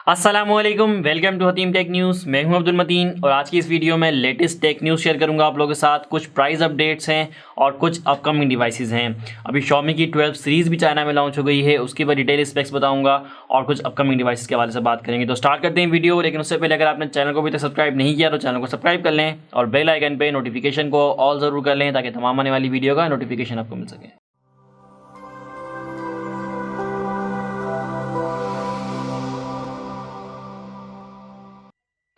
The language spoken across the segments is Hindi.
अस्सलामुअलैकुम, welcome to Hatim tech news. मैं हूं अब्दुल मतीन और आज की इस वीडियो में लेटेस्ट टेक न्यूज़ शेयर करूंगा आप लोगों के साथ। कुछ प्राइस अपडेट्स हैं और कुछ अपकमिंग डिवाइसेस हैं। अभी Xiaomi की 12 सीरीज़ भी चाइना में लॉन्च हो गई है, उसकी भी डिटेल स्पेक्स बताऊंगा और कुछ अपकमिंग डिवाइसेस के हवाले से बात करेंगे। तो स्टार्ट करते हैं वीडियो, लेकिन उससे पहले अगर आपने चैनल को अभी तक सब्सक्राइब नहीं किया तो चैनल को सब्सक्राइब कर लें और बेल आइकन पर नोटिफिकेशन को ऑल ज़रूर कर लें ताकि तमाम आने वाली वीडियो का नोटिफिकेशन आपको मिल सके।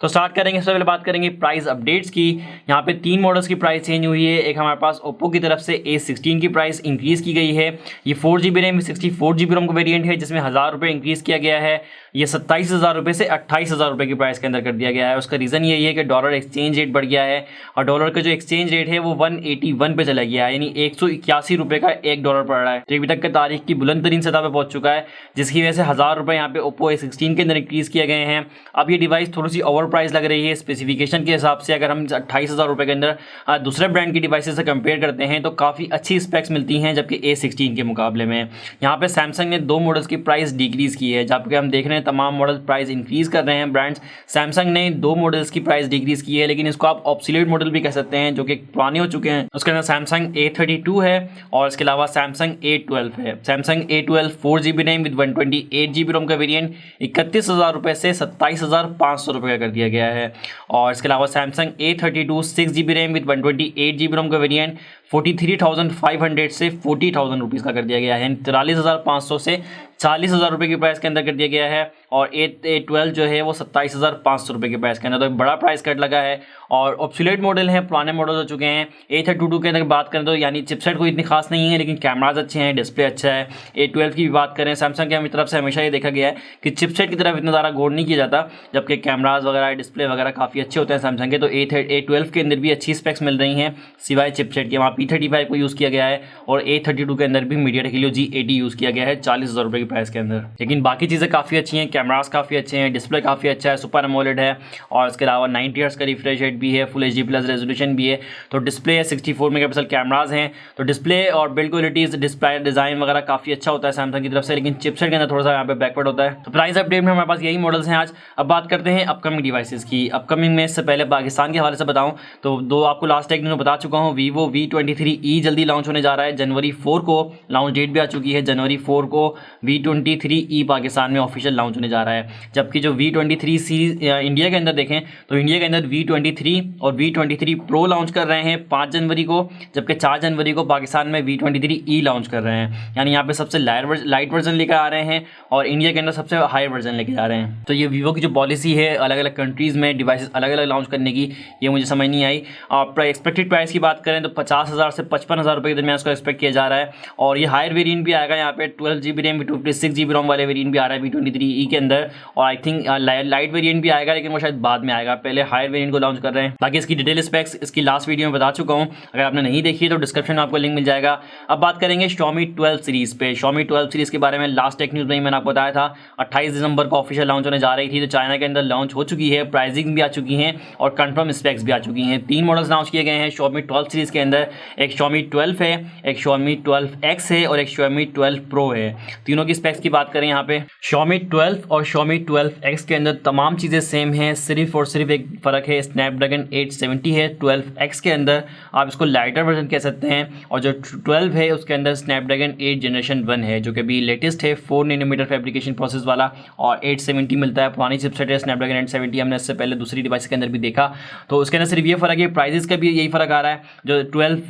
तो स्टार्ट करेंगे। सबसे पहले बात करेंगे प्राइस अपडेट्स की। यहाँ पे 3 मॉडल्स की प्राइस चेंज हुई है। एक हमारे पास ओप्पो की तरफ से A16 की प्राइस इंक्रीज़ की गई है। ये 4GB रैम 64GB रोम का वेरिएंट है जिसमें 1000 रुपये इंक्रीज़ किया गया है। ये 27,000 रुपये से 28,000 रुपये की प्राइस के अंदर कर दिया गया है। उसका रीज़न यही है कि डॉलर एक्सचेंज रेट बढ़ गया है और डॉलर का जो एक्सचेंज रेट है वो 181 पे चला गया है, यानी 181 रुपये का $1 पड़ रहा है। तो अभी तक की तारीख की बुलंद तरीन सतह पर पहुँच चुका है, जिसकी वजह से 1000 रुपये यहाँ पे ओप्पो A16 के अंदर इंक्रीज़ किए गए हैं। अब ये डिवाइस थोड़ी सी ओवर प्राइस लग रही है स्पेसिफिकेशन के हिसाब से। अगर हम 28,000 रुपये के अंदर दूसरे ब्रांड की डिवाइसेस से कंपेयर करते हैं तो काफ़ी अच्छी स्पेक्स मिलती हैं, जबकि A16 के मुकाबले में यहाँ पे सैमसंग ने 2 मॉडल्स की प्राइस डिक्रीज़ की है, जबकि हम देख रहे हैं तमाम मॉडल प्राइस इंक्रीज़ कर रहे हैं ब्रांड्स। सैमसंग ने 2 मॉडल्स की प्राइस डिक्रीज़ की है, लेकिन इसको आप ऑब्सोलीट मॉडल भी कह सकते हैं जो कि पुराने हो चुके हैं। उसके अंदर सैमसंग A32 है और इसके अलावा सैमसंग A12 है। Samsung A12 4GB RAM with 128GB रोम का वेरिएंट 31,000 रुपये से 27,500 रुपये का कर दिया गया है। और इसके अलावा Samsung A32 6GB RAM with 128GB रोम का वेरिएंट 43,500 से 40,000 रुपीज़ का कर दिया गया है, यानी 43,500 से 40,000 रुपये की प्राइस के अंदर कर दिया गया है। और A12 जो है वो 27,500 रुपये की प्राइस के अंदर, तो एक बड़ा प्राइस कट लगा है। और ऑब्सोलीट मॉडल हैं, पुराने मॉडल हो चुके हैं। A32 के अंदर बात करें तो यानी चिपसेट कोई इतनी खास नहीं है, लेकिन कैमराज अच्छे हैं, डिस्प्ले अच्छा है। A12 की भी बात करें, सैमसंग की तरफ से हमेशा ये देखा गया है कि चिपसेट की तरफ इतना ज़्यादा गौर नहीं किया जाता, जबकि कैमराज वगैरह डिस्प्ले वगैरह काफ़ी अच्छे होते हैं सैमसंग के। तो A12 के अंदर भी अच्छी स्पेक्स मिल रही हैं सिवाय चिपसेट के। वहाँ P35 को यूज़ किया गया है और A32 के अंदर भी MediaTek Helio G80 यूज़ किया गया है 40,000 रुपये की प्राइस के अंदर। लेकिन बाकी चीज़ें काफ़ी अच्छी हैं, कैमरास काफ़ी अच्छे हैं, डिस्प्ले काफ़ी अच्छा है, सुपर एमोलेड है और इसके अलावा 90 हर्ट्ज का रिफ्रेश रेट भी है, फुल HD+ रेजोल्यूशन भी है। तो डिस्प्ले है, 64 मेगापिक्सल कैमराज हैं। तो डिस्प्ले और बिल्ड क्वालिटीज़, डिस्प्ले डिज़ाइन वगैरह काफ़ी अच्छा होता है सैमसंग की तरफ से, लेकिन चिपसेट के अंदर थोड़ा सा यहाँ पे बैकवर्ड होता है। तो प्राइस अपडेट में हमारे पास यही मॉडल्स हैं आज। अब बात करते हैं अपकमिंग डिवाइसेस की। अपकमिंग में इससे पहले पाकिस्तान के हवाले से बताऊँ तो 2 आपको लास्ट एक दिन बता चुका हूँ। Vivo V23e जल्दी लॉन्च होने जा रहा है, जनवरी 4 को लॉन्च डेट भी आ चुकी है। जनवरी 4 को V23e पाकिस्तान में ऑफिशियल लॉन्च होने जा रहा है। जबकि जो V23 सीरीज इंडिया के अंदर देखें तो इंडिया के अंदर V23 और V23 Pro लॉन्च कर रहे हैं 5 जनवरी को, जबकि 4 जनवरी को पाकिस्तान में V23e लॉन्च कर रहे हैं। यानी यहाँ पे सबसे लाइट वर्जन लेकर आ रहे हैं और इंडिया के अंदर सबसे हाई वर्जन लेके जा रहे हैं। तो ये वीवो की जो पॉलिसी है अलग अलग कंट्रीज़ में डिवाइसेस अलग अलग लॉन्च करने की, ये मुझे समझ नहीं आई। और एक्सपेक्टेड प्राइस की बात करें तो 50,000 से 55,000 रुपये के दरमियान इसको एक्सपेक्ट किया जा रहा है। और ये हायर वेरिएंट भी आएगा, यहाँ पे 12GB रैम 256GB रोम वाले वेरिएंट भी आ रहा है V23e के अंदर। और आई थिंक लाइट वेरिएंट भी आएगा, लेकिन वो शायद बाद में आएगा, पहले हायर वेरिएंट को लॉन्च कर रहे हैं। बाकी इसकी डिटेल स्पेक्स इसकी लास्ट वीडियो में बता चुका हूँ, अगर आपने नहीं देखी तो डिस्क्रिप्शन में आपको लिंक मिल जाएगा। अब बात करेंगे Xiaomi 12 सीरीज़ पे। Xiaomi 12 सीरीज़ के बारे में लास्ट टेक न्यूज़ में मैंने आपको बताया था 28 दिसंबर को ऑफिशियल लॉन्च होने जा रही थी। तो चाइना के अंदर लॉन्च हो चुकी है, प्राइसिंग भी आ चुकी हैं और कंफर्म स्पेक्स भी आ चुकी हैं। 3 मॉडल्स लॉन्च किए गए हैं Xiaomi 12 सीरीज़ के अंदर। एक Xiaomi 12 है, एक Xiaomi 12X है और एक Xiaomi 12 Pro है। तीनों की स्पेक्स की बात करें यहाँ पे Xiaomi 12 और Xiaomi 12X के अंदर तमाम चीज़ें सेम हैं, सिर्फ और सिर्फ एक फ़र्क है, स्नैपड्रैगन 870 है 12X के अंदर, आप इसको लाइटर वर्जन कह सकते हैं। और जो 12 है उसके अंदर स्नैपड्रैगन 8 जनरेशन 1 है, जो कि अभी लेटेस्ट है, 4 नैनोमीटर फैब्रिकेशन प्रोसेस वाला, और 870 मिलता है। पुरानी चिपसेट है स्नैपड्रैगन 870, हमने इससे पहले दूसरी डिवाइस के अंदर भी देखा। तो उसके अंदर सिर्फ ये फ़र्क है, प्राइजेस का भी यही फ़र्क आ रहा है। जो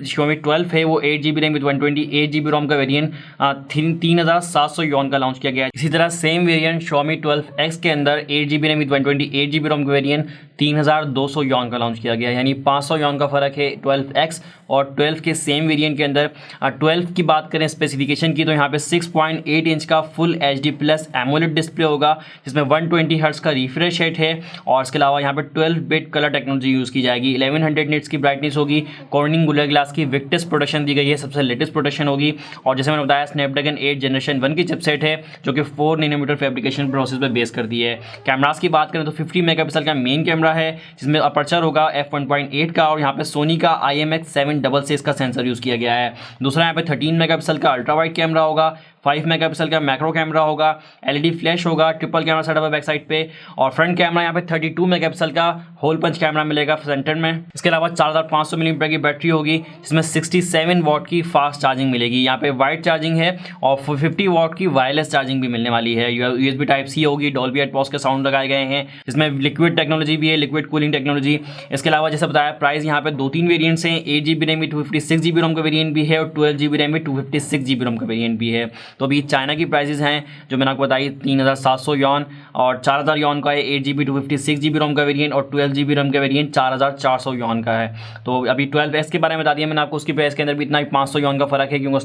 Xiaomi 12 है वो 8GB रैम विद 128GB रोम का वेरिएंट 3,700 yuan का लॉन्च किया गया है। इसी तरह सेम वेरिएंट Xiaomi 12X के अंदर 8GB रैम विद 128GB रोम का वेरिएंट 3,200 yuan का लॉन्च किया गया है, यानी 500 yuan का फ़र्क है 12X और 12 के सेम वेरिएंट के अंदर। 12 की बात करें स्पेसिफिकेशन की तो यहाँ पे 6.8 इंच का फुल HD+ एमोलेड डिस्प्ले होगा, जिसमें 120 हर्ट्ज का रिफ्रेश रेट है। और इसके अलावा यहाँ पे 12 बिट कलर टेक्नोलॉजी यूज़ की जाएगी। 1100 निट्स की ब्राइटनेस होगी। कॉर्निंग गुलर ग्लास की विक्टस प्रोटेक्शन दी गई है, सबसे लेटेस्ट प्रोटेक्शन होगी। और जैसे मैंने बताया स्नैपड्रैगन 8 जनरेशन 1 की चिपसेट है, जो कि 4 नैनोमीटर फैब्रिकेशन प्रोसेस पर बेस करती है। कैमरास की बात करें तो 50 मेगापिक्सल का मेन कैमरा है, जिसमें अपर्चर होगा f1.8 का, और यहाँ पे सोनी का IMX766 का सेंसर यूज़ किया गया है। दूसरा यहाँ पे 13 मेगापिक्सल का अल्ट्रा वाइड कैमरा होगा, 5 मेगापिक्सल का मैक्रो कैमरा होगा, एलईडी फ्लैश होगा, ट्रिपल कैमरा सेटअप है बैक साइड पे, और फ्रंट कैमरा यहाँ पे 32 मेगापिक्सल का होल पंच कैमरा मिलेगा सेंटर में। इसके अलावा 4500 मिलीएम्पियर की बैटरी होगी, जिसमें 67 वॉट की फास्ट चार्जिंग मिलेगी। यहाँ पे वाइड चार्जिंग है और 50 वॉट की वायरलेस चार्जिंग भी मिलने वाली है। USB टाइप सी होगी, डॉल्बी एटमॉस के साउंड लगाए गए हैं, इसमें लिक्विड टेक्नोलॉजी भी है, लिक्विड कूलिंग टेक्नोलॉजी। इसके अलावा जैसे बताया प्राइस यहाँ पे 2-3 वेरिएंट्स हैं, 8GB रैम 256GB रोम का वेरिएंट भी है और 12GB रैम 256GB रोम का वेरिएंट भी है। तो अभी चाइना की प्राइसेस हैं जो मैंने आपको बताई 3700 यॉन और 4000 यॉन का है 8GB 256GB रोम का वेरिएंट, और 12GB रैम का वेरिएंट 4400 यॉन का है। तो अभी 12S के बारे में बता दिया मैंने आपको, उसकी प्राइस के अंदर भी इतना 500 यॉन का फर्क है क्योंकि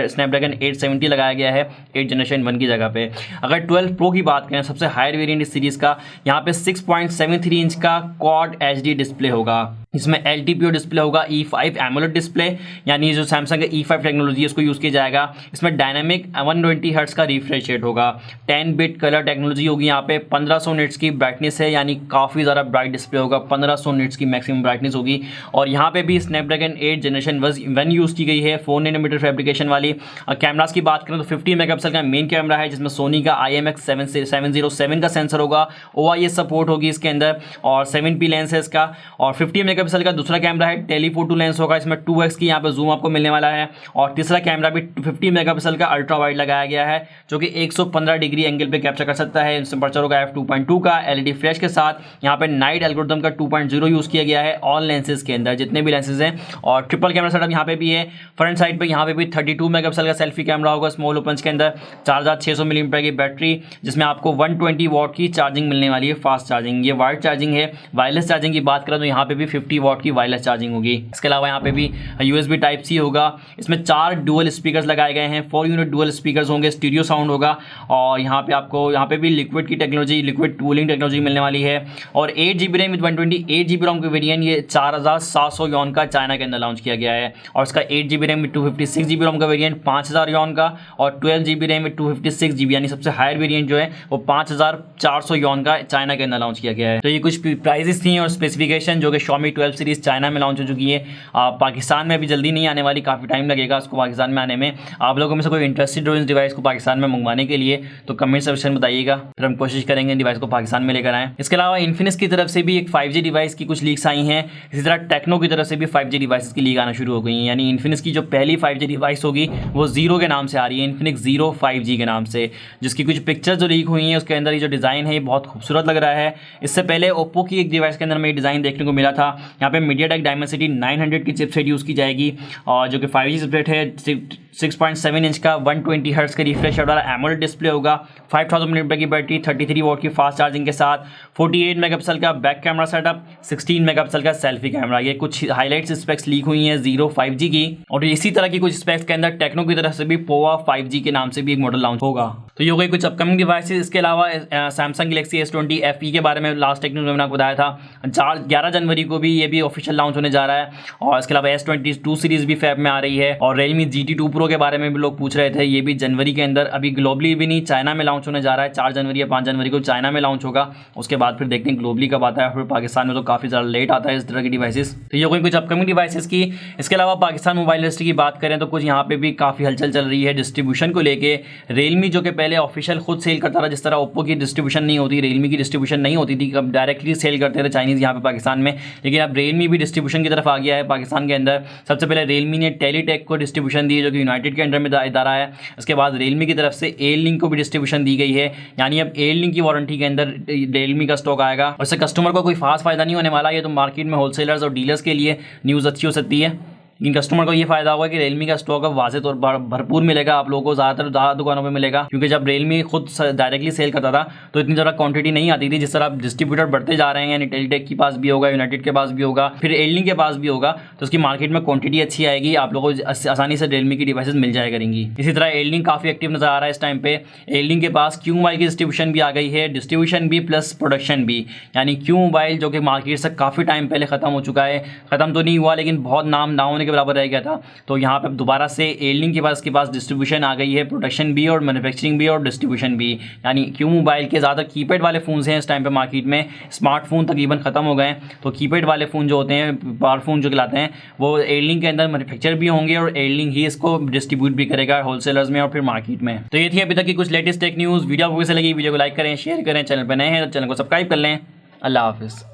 स्नैपड्रैगन 870 लगाया गया है 8 जनरेशन 1 की जगह पे। अगर 12 प्रो की बात करें, सबसे हायर वेरिएंट इस सीरीज का, यहाँ पे 6.73 इंच का क्वाड HD डिस्प्ले होगा, इसमें LTPO डिस्प्ले होगा, E5 एमोलेड डिस्प्ले, यानी जो सैमसंग का E5 टेक्नोलॉजी है उसको यूज़ किया जाएगा। इसमें डायनामिक 120 हर्ट्ज का रिफ्रेश रेट होगा, 10 बिट कलर टेक्नोलॉजी होगी, यहाँ पे 1500 निट्स की ब्राइटनेस है, यानी काफ़ी ज़्यादा ब्राइट डिस्प्ले होगा, 1500 निट्स की मैक्सिमम ब्राइटनेस होगी। और यहाँ पे भी स्नैपड्रैगन 8 जनरेशन 1 यूज़ की गई है, 4 नैनोमीटर फैब्रिकेशन वाली। कैमरास की बात करें तो 50 मेगापिक्सल का मेन कैमरा है, जिसमें सोनी का IMX707 का सेंसर होगा, OIS सपोर्ट होगी इसके अंदर, और 7P लेंस है इसका। और 50 मेगापिक्सल का दूसरा कैमरा है, टेलीफोटो लेंस होगा, इसमें 2x की यहाँ पे जूम आपको मिलने वाला है। और तीसरा कैमरा भी 50 मेगापिक्सल का अल्ट्रा वाइड लगाया गया है, जो कि 115 डिग्री एंगल पे कैप्चर कर सकता है। अपर्चर होगा f2.2 का, LED फ्लैश के साथ। यहाँ पे नाइट एल्गोरिथम का 2.0 यूज़ किया गया है ऑल लेंसेज के अंदर, जितने भी लेंसेज हैं। और ट्रिपल कैमरा सेटअप यहाँ पे भी है, फ्रंट साइड पे यहाँ पे भी 32 मेगापिक्सल का सेल्फी कैमरा होगा स्मॉल ओपन के अंदर, 4600 मिलीएम्पियर की बैटरी, जिसमें आपको 120 वॉट की चार्जिंग मिलने वाली है, फास्ट चार्जिंग। ये वाइड चार्जिंग है। वायरलेस चार्जिंग की बात करें तो यहाँ पे भी 50 वॉट की वायरलेस चार्जिंग होगी। इसके अलावा यहाँ पे भी USB टाइप सी होगा, इसमें 4 डुअल स्पीकर्स लगाए गए हैं, 4 यूनिट डुअल स्पीकर्स होंगे, स्टीरियो साउंड होगा। और यहाँ पे आपको यहाँ पे भी लिक्विड की टेक्नोलॉजी, लिक्विड कूलिंग टेक्नोलॉजी मिलने वाली है। और 8GB रैम 128GB रोम का वेरिएंट, ये 4700 यॉन का चाइना के अंदर लॉन्च किया गया है। और इसका 8GB रैम 256GB रोम का वेरिएंट 5000 यॉन का, और 12GB रैम 256GB, यानी सबसे हायर वेरिएंट जो है वो 5400 यॉन का चाइना के अंदर लॉन्च किया गया है। तो ये कुछ प्राइसेस थी और स्पेसिफिकेशन जो कि Xiaomi 12 सीरीज चाइना में लॉन्च हो चुकी है। पाकिस्तान में अभी जल्दी नहीं आने वाली, काफ़ी टाइम लगेगा उसको पाकिस्तान में आने में। आप लोगों में से कोई इंटरेस्टेड हो इस डिवाइस को पाकिस्तान में मंगवाने के लिए तो कमेंट सेक्शन में बताइएगा, फिर हम कोशिश करेंगे डिवाइस को पाकिस्तान में लेकर आएँ। इसके अलावा इन्फिनिक्स की तरफ से भी एक 5G डिवाइस की कुछ लीक्स आई हैं। इसी तरह टेक्नो की तरफ से भी 5G डिवाइस की लीक आना शुरू हो गई हैं। यानी इन्फिनिक्स की जो पहली 5G डिवाइस होगी वो जीरो के नाम से आ रही है, इन्फिनिक्स जीरो 5G के नाम से, जिसकी कुछ पिक्चर जो लीक हुई हैं उसके अंदर ये जो डिज़ाइन है ये बहुत खूबसूरत लग रहा है। इससे पहले ओप्पो की एक डिवाइस के अंदर में डिज़ाइन देखने को मिला था। यहाँ पे मीडियाटेक डायमेंसिटी 900 की चिपसेट यूज़ की जाएगी, और जो कि 5G चिपसेट है, 6.7 इंच का 120 हर्ट्ज का रिफ्रेश रेट वाला एमोलेड डिस्प्ले होगा, 5000 मिलीएम्पियर की बैटरी, 33 वॉट की फास्ट चार्जिंग के साथ, 48 मेगापिक्सल का बैक कैमरा सेटअप, 16 मेगापिक्सल का सेल्फी कैमरा। ये कुछ हाईलाइट्स स्पेक्स लीक हुई हैं जीरो 5G की। और इसी तरह की कुछ स्पेक्स के अंदर टेक्नो की तरफ से भी पोआ 5G के नाम से भी एक मॉडल लॉन्च होगा। तो ये हो गई कुछ अपकमिंग डिवाइसेस। इसके अलावा सैमसंग गैलेक्सी S20 FE के बारे में लास्ट टेक्नो मैंने आपको बताया था, 11 जनवरी को भी ये भी ऑफिशियल लॉन्च होने जा रहा है। और इसके अलावा S22 सीरीज भी फैब में आ रही है। और Realme GT2 Pro के बारे में भी लोग पूछ रहे थे, ये भी जनवरी के अंदर, अभी ग्लोबली भी नहीं, चाइना में लॉन्च होने जा रहा है। 4 जनवरी या 5 जनवरी को चाइना में लॉन्च होगा, उसके बाद फिर देखते हैं ग्लोबली कब आता है। फिर पाकिस्तान में तो काफ़ी ज़्यादा लेट आता है इस तरह की डिवाइसेस। तो ये कोई कुछ अपकमिंग डिवाइसेस की। इसके अलावा पाकिस्तान मोबाइल इंडस्ट्री की बात करें तो कुछ यहाँ पे भी काफ़ी हलचल चल रही है डिस्ट्रीब्यूशन को लेके। Realme जो कि पहले ऑफिशियल खुद सेल करता था, जिस तरह ओप्पो की डिस्ट्रीब्यूशन नहीं होती, Realme की डिस्ट्रीब्यूशन नहीं होती थी, अब डायरेक्टली सेल करते थे चाइनीज़ यहाँ पे पाकिस्तान में, लेकिन अब Realme भी डिस्ट्रीब्यूशन की तरफ आ गया है पाकिस्तान के अंदर। सबसे पहले Realme ने टेलीटेक को डिस्ट्रीब्यूशन दी है, जो कि यूनाइटेड के अंडर में इदारा है। उसके बाद Realme की तरफ से एयरलिंक को भी डिस्ट्रीब्यूशन दी गई है, यानी अब एयरलिंक की वारंटी के अंदर Realme का स्टॉक आएगा। और इससे कस्टमर को कोई खास फायदा नहीं होने वाला, ये तो मार्केट में होलसेलर्स और डीलर्स के लिए न्यूज़ अच्छी हो सकती है। इन कस्टमर को ये फायदा होगा कि Realme का स्टॉक अब वाज़ेह तौर पर भरपूर मिलेगा आप लोगों को, ज़्यादा दुकानों में मिलेगा। क्योंकि जब Realme खुद डायरेक्टली सेल करता था तो इतनी ज़्यादा क्वांटिटी नहीं आती थी। जिस तरह अब डिस्ट्रीब्यूटर बढ़ते जा रहे हैं, यानी टेलीटेक के पास भी होगा, यूनाइटेड के पास भी होगा, फिर एयरलिंक के पास भी होगा, तो उसकी मार्केट में क्वांटिटी अच्छी आएगी, आप लोगों को आसानी से Realme की डिवाइसेस मिल जाया करेंगी। इसी तरह एयरलिंक काफ़ी एक्टिव नज़र आ रहा है इस टाइम पे। एयरलिंक के पास क्यू मोबाइल की डिस्ट्रीब्यूशन भी आ गई है, डिस्ट्रीब्यूशन भी प्लस प्रोडक्शन भी। यानी क्यू मोबाइल जो कि मार्केट से काफ़ी टाइम पहले ख़त्म हो चुका है, ख़त्म तो नहीं हुआ लेकिन बहुत नाम डाउन वाले के बराबर रह गया था। तो यहाँ पे दोबारा से एयरलिंक के पास डिस्ट्रीब्यूशन आ गई है, प्रोडक्शन भी और मैन्युफैक्चरिंग भी और डिस्ट्रीब्यूशन भी। यानी क्यों मोबाइल के ज़्यादा कीपैड वाले फ़ोन्स हैं इस टाइम पे मार्केट में, स्मार्टफोन तकरीबन ख़त्म हो गए हैं। तो कीपैड वाले फ़ोन जो होते हैं, पावर फोन जो कहलाते हैं, वो एयरलिंक के अंदर मैन्युफैक्चर भी होंगे और एयरलिंक ही इसको डिस्ट्रीब्यूट भी करेगा होलसेलर्स में और फिर मार्केट में। तो ये थी अभी तक की कुछ लेटेस्ट टेक न्यूज़। वीडियो आपको कैसे लगी, वीडियो को लाइक करें, शेयर करें, चैनल पर नए हैं तो चैनल को सब्सक्राइब कर लें। अल्लाह हाफिज़।